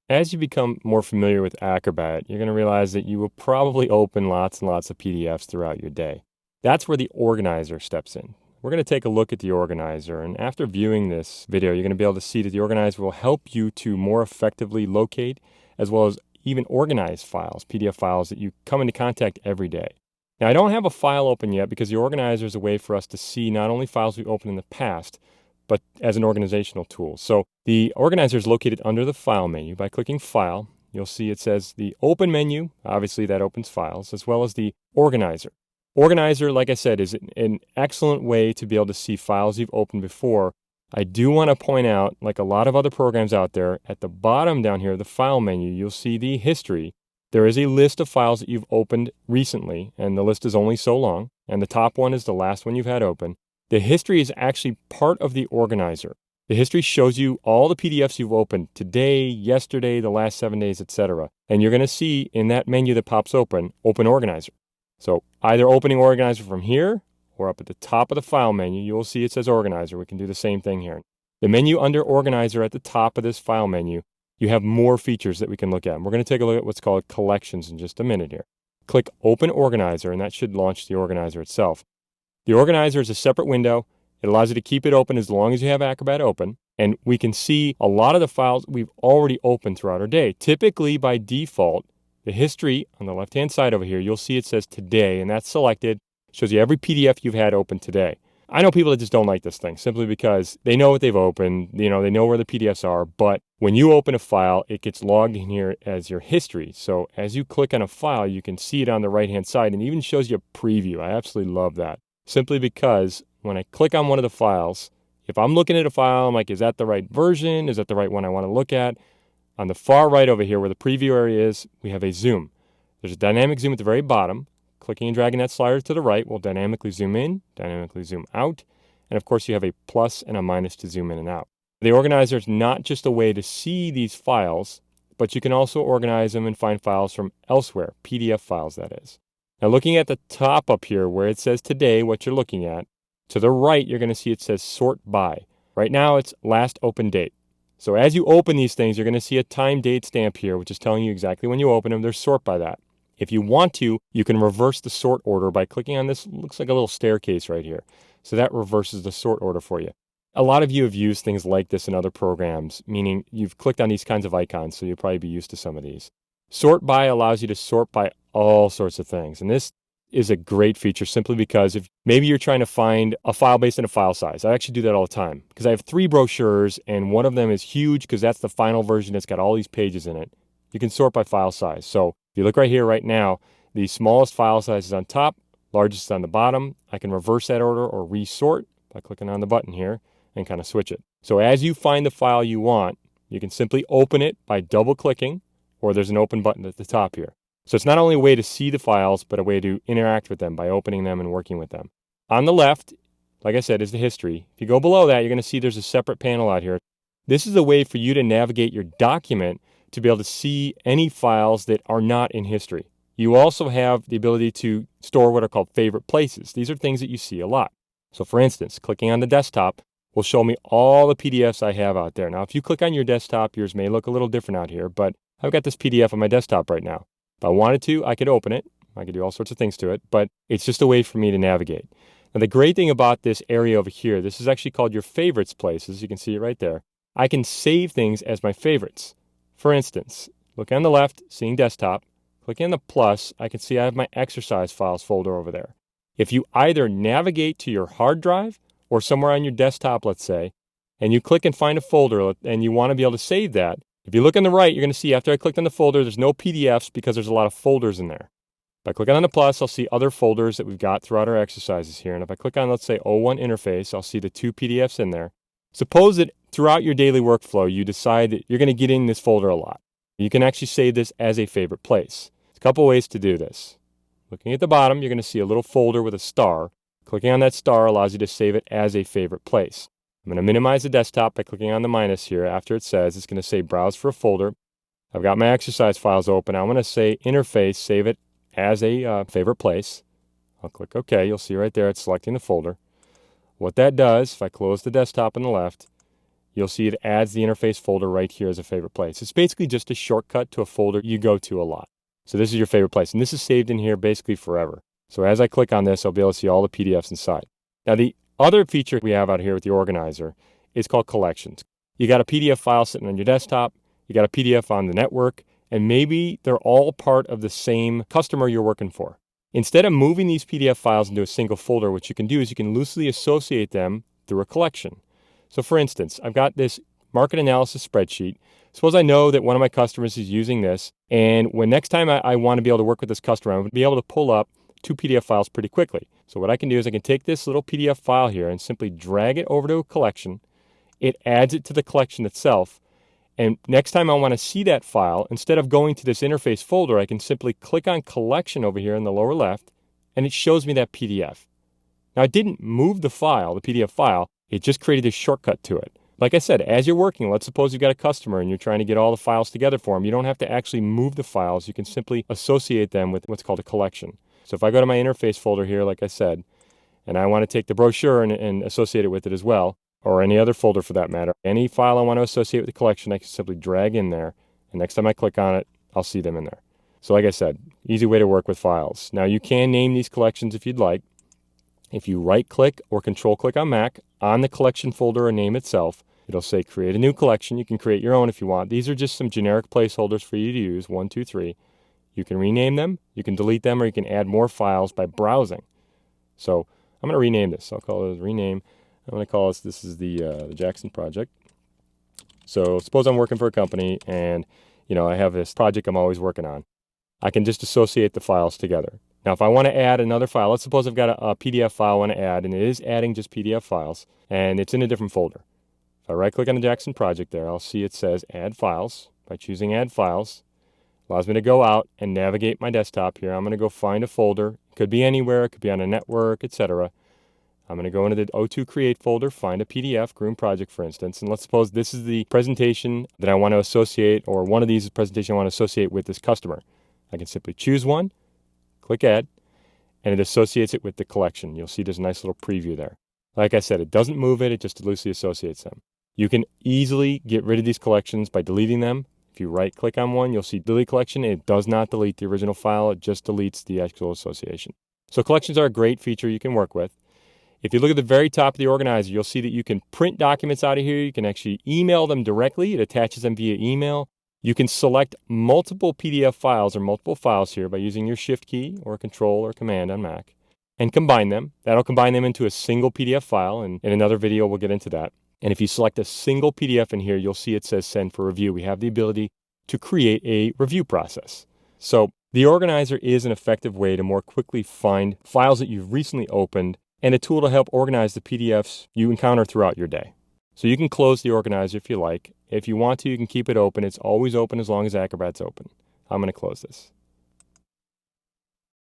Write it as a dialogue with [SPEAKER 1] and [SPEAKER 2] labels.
[SPEAKER 1] As you become more familiar with Acrobat, you're going to realize that you will probably open lots and lots of PDFs throughout your day. That's where the organizer steps in. We're going to take a look at the organizer, and after viewing this video, you're going to be able to see that the organizer will help you to more effectively locate as well as even organize files, PDF files that you come into contact every day. Now, I don't have a file open yet because the organizer is a way for us to see not only files we've opened in the past, but as an organizational tool. So the organizer is located under the File menu. By clicking File, you'll see it says the Open menu, obviously that opens files, as well as the Organizer. Organizer, like I said, is an excellent way to be able to see files you've opened before. I do want to point out, like a lot of other programs out there, at the bottom down here, the File menu, you'll see the history. There is a list of files that you've opened recently, and the list is only so long, and the top one is the last one you've had open. The history is actually part of the organizer. The history shows you all the PDFs you've opened today, yesterday, the last 7 days, etc. And you're going to see in that menu that pops open, Open Organizer. So either opening Organizer from here or up at the top of the File menu, you'll see it says Organizer. We can do the same thing here. The menu under Organizer at the top of this File menu, you have more features that we can look at. And we're going to take a look at what's called Collections in just a minute here. Click Open Organizer, and that should launch the organizer itself. The organizer is a separate window. It allows you to keep it open as long as you have Acrobat open. And we can see a lot of the files we've already opened throughout our day. Typically, by default, the history on the left-hand side over here, you'll see it says Today, and that's selected. Shows you every PDF you've had open today. I know people that just don't like this thing simply because they know what they've opened, they know where the PDFs are, but when you open a file, it gets logged in here as your history. So as you click on a file, you can see it on the right-hand side and even shows you a preview. I absolutely love that. Simply because when I click on one of the files, if I'm looking at a file, I'm like, is that the right version? Is that the right one I want to look at? On the far right over here where the preview area is, we have a zoom. There's a dynamic zoom at the very bottom. Clicking and dragging that slider to the right will dynamically zoom in, dynamically zoom out. And of course, you have a plus and a minus to zoom in and out. The organizer is not just a way to see these files, but you can also organize them and find files from elsewhere, PDF files that is. Now looking at the top up here where it says Today, what you're looking at, to the right you're going to see it says Sort By. Right now it's last open date. So as you open these things, you're going to see a time date stamp here, which is telling you exactly when you open them. There's sort by that. If you want to, you can reverse the sort order by clicking on this. Looks like a little staircase right here. So that reverses the sort order for you. A lot of you have used things like this in other programs, meaning you've clicked on these kinds of icons, so you'll probably be used to some of these. Sort by allows you to sort by all sorts of things. And this is a great feature simply because if maybe you're trying to find a file based on a file size. I actually do that all the time because I have 3 brochures and one of them is huge because that's the final version. It's got all these pages in it. You can sort by file size. So if you look right here right now, the smallest file size is on top, largest is on the bottom. I can reverse that order or resort by clicking on the button here and kind of switch it. So as you find the file you want, you can simply open it by double clicking, or there's an open button at the top here. So it's not only a way to see the files, but a way to interact with them by opening them and working with them. On the left, like I said, is the history. If you go below that, you're going to see there's a separate panel out here. This is a way for you to navigate your document to be able to see any files that are not in history. You also have the ability to store what are called favorite places. These are things that you see a lot. So for instance, clicking on the desktop will show me all the PDFs I have out there. Now, if you click on your desktop, yours may look a little different out here, but I've got this PDF on my desktop right now. If I wanted to, I could open it. I could do all sorts of things to it, but it's just a way for me to navigate. Now, the great thing about this area over here, this is actually called your favorites places. You can see it right there. I can save things as my favorites. For instance, look on the left, seeing desktop. Clicking on the plus, I can see I have my exercise files folder over there. If you either navigate to your hard drive or somewhere on your desktop, let's say, and you click and find a folder and you want to be able to save that, if you look on the right, you're going to see after I clicked on the folder, there's no PDFs because there's a lot of folders in there. By clicking on the plus, I'll see other folders that we've got throughout our exercises here. And if I click on, let's say, O1 interface, I'll see the 2 PDFs in there. Suppose that throughout your daily workflow, you decide that you're going to get in this folder a lot. You can actually save this as a favorite place. There's a couple ways to do this. Looking at the bottom, you're going to see a little folder with a star. Clicking on that star allows you to save it as a favorite place. I'm going to minimize the desktop by clicking on the minus here. After it says, it's going to say browse for a folder. I've got my exercise files open. I'm going to say interface, save it as a favorite place. I'll click OK. You'll see right there it's selecting the folder. What that does, if I close the desktop on the left, you'll see it adds the interface folder right here as a favorite place. It's basically just a shortcut to a folder you go to a lot. So this is your favorite place, and this is saved in here basically forever. So as I click on this, I'll be able to see all the PDFs inside. Now the other feature we have out here with the organizer is called collections. You got a PDF file sitting on your desktop, you got a PDF on the network, and maybe they're all part of the same customer you're working for. Instead of moving these PDF files into a single folder, what you can do is you can loosely associate them through a collection. So for instance, I've got this market analysis spreadsheet. Suppose I know that one of my customers is using this, and when next time I want to be able to work with this customer, I'm going to be able to pull up 2 PDF files pretty quickly. So what I can do is I can take this little PDF file here and simply drag it over to a collection. It adds it to the collection itself. And next time I want to see that file, instead of going to this interface folder, I can simply click on collection over here in the lower left, and it shows me that PDF. Now, I didn't move the file, the PDF file. It just created a shortcut to it. Like I said, as you're working, let's suppose you've got a customer and you're trying to get all the files together for them. You don't have to actually move the files. You can simply associate them with what's called a collection. So if I go to my interface folder here, like I said, and I want to take the brochure and associate it with it as well, or any other folder for that matter, any file I want to associate with the collection, I can simply drag in there. And next time I click on it, I'll see them in there. So like I said, easy way to work with files. Now you can name these collections if you'd like. If you right-click or control-click on Mac on the collection folder or name itself, it'll say create a new collection. You can create your own if you want. These are just some generic placeholders for you to use, 1, 2, 3. You can rename them, you can delete them, or you can add more files by browsing. So I'm going to rename this. I'll call it rename. I'm going to call this is the Jackson project. So suppose I'm working for a company and, I have this project I'm always working on. I can just associate the files together. Now, if I want to add another file, let's suppose I've got a PDF file I want to add, and it is adding just PDF files, and it's in a different folder. If I right-click on the Jackson project there, I'll see it says Add Files. By choosing Add Files, allows me to go out and navigate my desktop here. I'm going to go find a folder. It could be anywhere. It could be on a network, etc. I'm going to go into the O2 Create folder, find a PDF, Groom Project, for instance, and let's suppose this is the presentation that I want to associate, or one of these is the presentation I want to associate with this customer. I can simply choose one, click Add, and it associates it with the collection. You'll see there's a nice little preview there. Like I said, it doesn't move it, it just loosely associates them. You can easily get rid of these collections by deleting them. If you right-click on one, you'll see Delete Collection. It does not delete the original file, it just deletes the actual association. So collections are a great feature you can work with. If you look at the very top of the organizer, you'll see that you can print documents out of here. You can actually email them directly. It attaches them via email. You can select multiple PDF files or multiple files here by using your Shift key or Control or Command on Mac and combine them. That'll combine them into a single PDF file, and in another video we'll get into that. And if you select a single PDF in here, you'll see it says Send for Review. We have the ability to create a review process. So the organizer is an effective way to more quickly find files that you've recently opened, and a tool to help organize the PDFs you encounter throughout your day. So you can close the organizer if you like. If you want to, you can keep it open. It's always open as long as Acrobat's open. I'm going to close this.